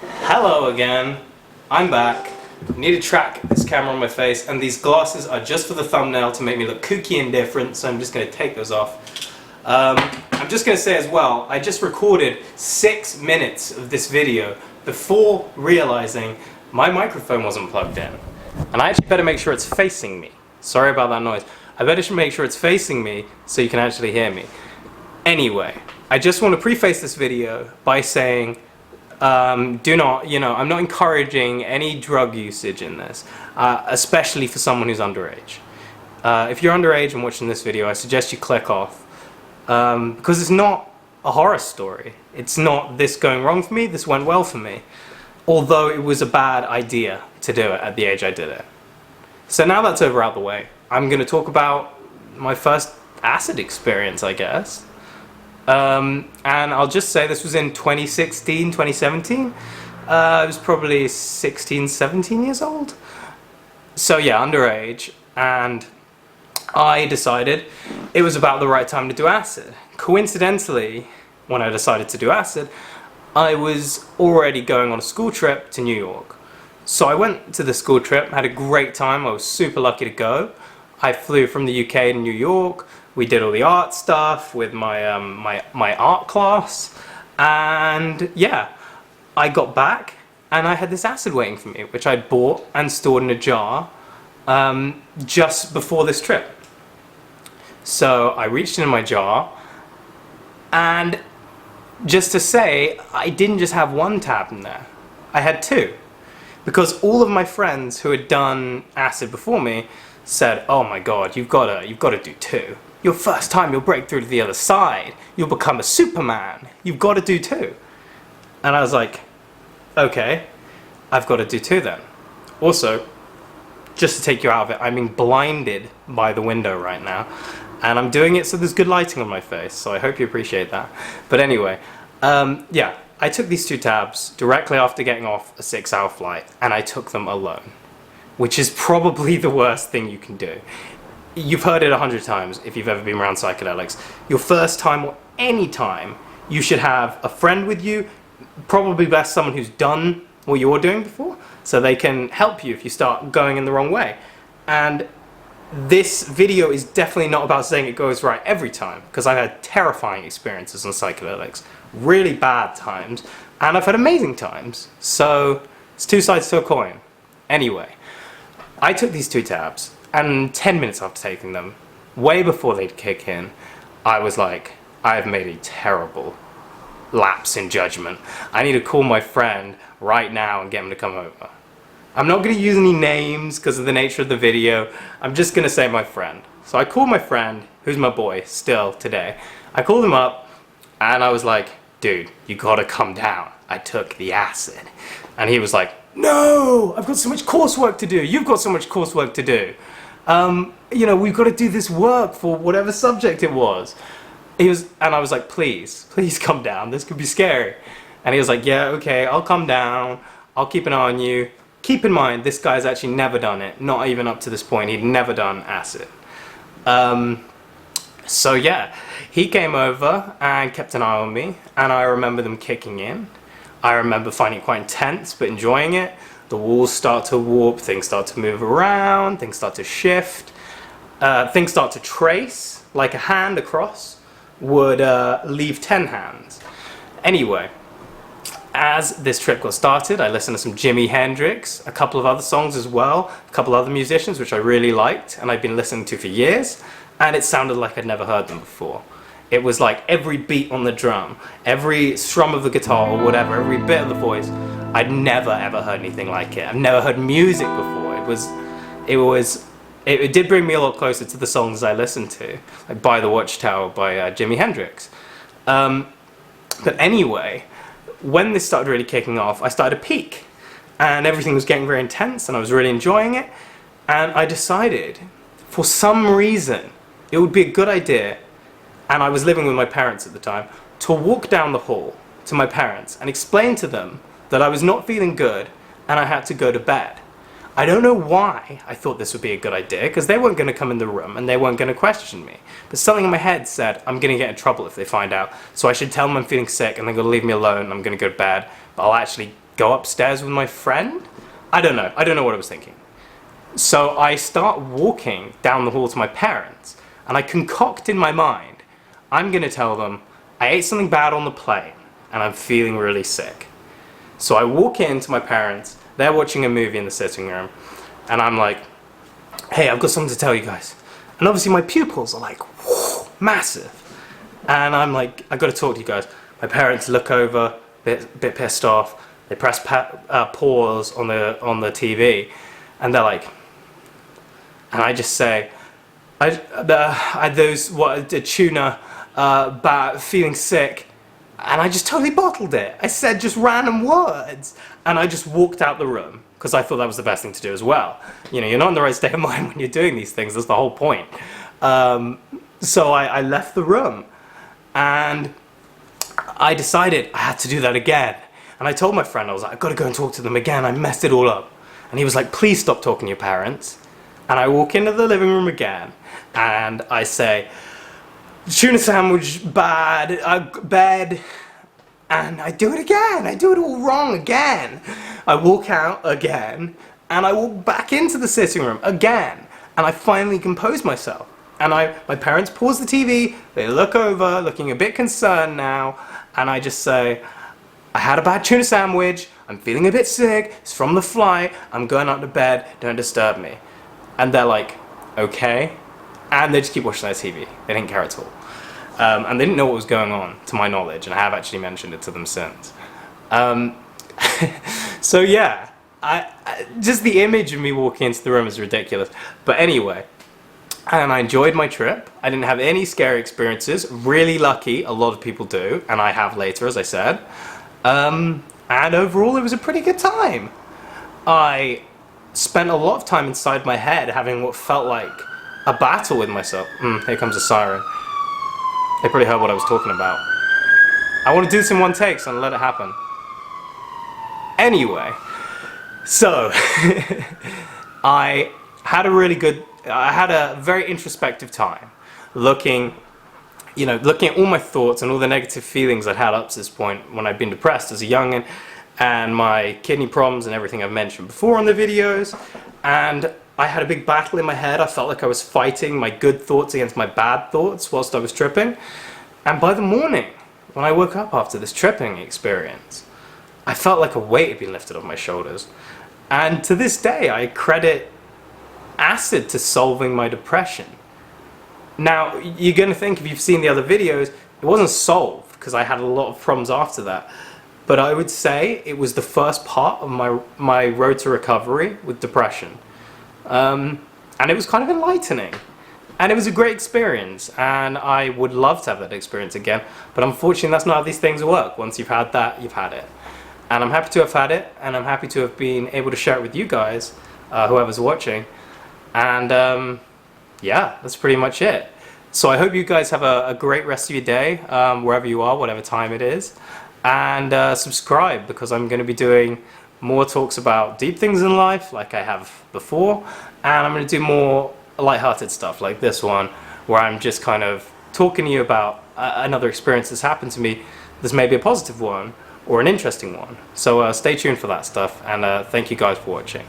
Hello again, I'm back. I need to track this camera on my face, and these glasses are just for the thumbnail to make me look kooky and different, so I'm just going to take those off. I'm just going to say as well, I just recorded 6 minutes of this video before realizing my microphone wasn't plugged in. And I actually better make sure it's facing me. Sorry about that noise. I better make sure it's facing me so you can actually hear me. Anyway, I just want to preface this video by saying do not, I'm not encouraging any drug usage in this, especially for someone who's underage. If you're underage and watching this video, I suggest you click off, because it's not a horror story. It's not this going wrong for me, this went well for me. Although it was a bad idea to do it at the age I did it. So now that's over out the way, I'm going to talk about my first acid experience, I guess. And I'll just say this was in 2016, 2017. I was probably 16, 17 years old. So yeah, underage. And I decided it was about the right time to do acid. Coincidentally, when I decided to do acid, I was already going on a school trip to New York. So I went to the school trip, had a great time. I was super lucky to go. I flew from the UK to New York. We did all the art stuff with my my art class, and yeah, I got back and I had this acid waiting for me, which I bought and stored in a jar just before this trip. So I reached in my jar, and just to say, I didn't just have one tab in there, I had two, because all of my friends who had done acid before me said, "Oh my God, you've got to do two. Your first time you'll break through to the other side. You'll become a Superman. You've got to do two." And I was like, okay, I've got to do two then. Also, just to take you out of it, I'm being blinded by the window right now. And I'm doing it so there's good lighting on my face, so I hope you appreciate that. But anyway, yeah, I took these two tabs directly after getting off a 6-hour flight, and I took them alone, which is probably the worst thing you can do. You've heard it 100 times if you've ever been around psychedelics. Your first time or any time, you should have a friend with you, probably best someone who's done what you're doing before, so they can help you if you start going in the wrong way. And this video is definitely not about saying it goes right every time, because I've had terrifying experiences on psychedelics, really bad times, and I've had amazing times. So it's two sides to a coin. Anyway, I took these two tabs, and 10 minutes after taking them, way before they'd kick in, I was like, I've made a terrible lapse in judgment. I need to call my friend right now and get him to come over. I'm not going to use any names because of the nature of the video. I'm just going to say my friend. So I called my friend, who's my boy still today. I called him up and I was like, "Dude, you gotta come down. I took the acid." And he was like, "No, I've got so much coursework to do. You've got so much coursework to do. We've got to do this work for whatever subject it was." And I was like, please come down. This could be scary. And he was like, "Yeah, okay, I'll come down. I'll keep an eye on you." Keep in mind, this guy's actually never done it. Not even up to this point. He'd never done acid. So yeah, he came over and kept an eye on me. And I remember them kicking in. I remember finding it quite intense, but enjoying it. The walls start to warp, things start to move around, things start to shift, things start to trace, like a hand across would leave 10 hands. Anyway, as this trip got started, I listened to some Jimi Hendrix, a couple of other songs as well, a couple other musicians which I really liked and I'd been listening to for years, and it sounded like I'd never heard them before. It was like every beat on the drum, every strum of the guitar or whatever, every bit of the voice, I'd never ever heard anything like it. I've never heard music before. It did bring me a lot closer to the songs I listened to, like By the Watchtower by Jimi Hendrix. But anyway, when this started really kicking off, I started to peak, and everything was getting very intense, and I was really enjoying it. And I decided, for some reason, it would be a good idea, and I was living with my parents at the time, to walk down the hall to my parents and explain to them that I was not feeling good and I had to go to bed. I don't know why I thought this would be a good idea, because they weren't going to come in the room and they weren't going to question me. But something in my head said, I'm going to get in trouble if they find out, so I should tell them I'm feeling sick and they're going to leave me alone and I'm going to go to bed, but I'll actually go upstairs with my friend? I don't know what I was thinking. So I start walking down the hall to my parents, and I concoct in my mind, I'm gonna tell them I ate something bad on the plane and I'm feeling really sick. So I walk in to my parents, they're watching a movie in the sitting room, and I'm like, hey, I've got something to tell you guys. And obviously my pupils are like, whoo, massive. And I'm like, I've got to talk to you guys. My parents look over, bit pissed off. They press pause on the TV, and they're like, and I just say, I had a tuna, feeling sick, and I just totally bottled it. I said just random words, and I just walked out the room because I thought that was the best thing to do as well. You know, you're not in the right state of mind when you're doing these things. That's the whole point. So I left the room, and I decided I had to do that again. And I told my friend, I was like, I've got to go and talk to them again. I messed it all up. And he was like, please stop talking to your parents. And I walk into the living room again, and I say, tuna sandwich, bed, and I do it again. I do it all wrong again. I walk out again, and I walk back into the sitting room again, and I finally compose myself. And my parents pause the TV, they look over, looking a bit concerned now, and I just say, I had a bad tuna sandwich, I'm feeling a bit sick, it's from the flight, I'm going out to bed, don't disturb me. And they're like, okay. And they just keep watching their TV. They didn't care at all. And they didn't know what was going on, to my knowledge, and I have actually mentioned it to them since. So yeah, just the image of me walking into the room is ridiculous. But anyway, and I enjoyed my trip. I didn't have any scary experiences. Really lucky, a lot of people do, and I have later, as I said. And overall, it was a pretty good time. I spent a lot of time inside my head having what felt like a battle with myself. Here comes a siren. They probably heard what I was talking about. I want to do this in one take, so I'm gonna let it happen. Anyway, so I had a very introspective time, looking at all my thoughts and all the negative feelings I'd had up to this point when I'd been depressed as a youngin', and my kidney problems and everything I've mentioned before on the videos. And I had a big battle in my head. I felt like I was fighting my good thoughts against my bad thoughts whilst I was tripping. And by the morning, when I woke up after this tripping experience, I felt like a weight had been lifted off my shoulders. And to this day, I credit acid to solving my depression. Now, you're going to think, if you've seen the other videos, it wasn't solved, because I had a lot of problems after that. But I would say it was the first part of my road to recovery with depression. And it was kind of enlightening. And it was a great experience. And I would love to have that experience again. But unfortunately, that's not how these things work. Once you've had that, you've had it. And I'm happy to have had it. And I'm happy to have been able to share it with you guys, whoever's watching. And yeah, that's pretty much it. So I hope you guys have a great rest of your day, wherever you are, whatever time it is. And subscribe, because I'm going to be doing more talks about deep things in life like I have before, and I'm going to do more lighthearted stuff like this one, where I'm just kind of talking to you about another experience that's happened to me that's maybe a positive one or an interesting one. So stay tuned for that stuff, and thank you guys for watching.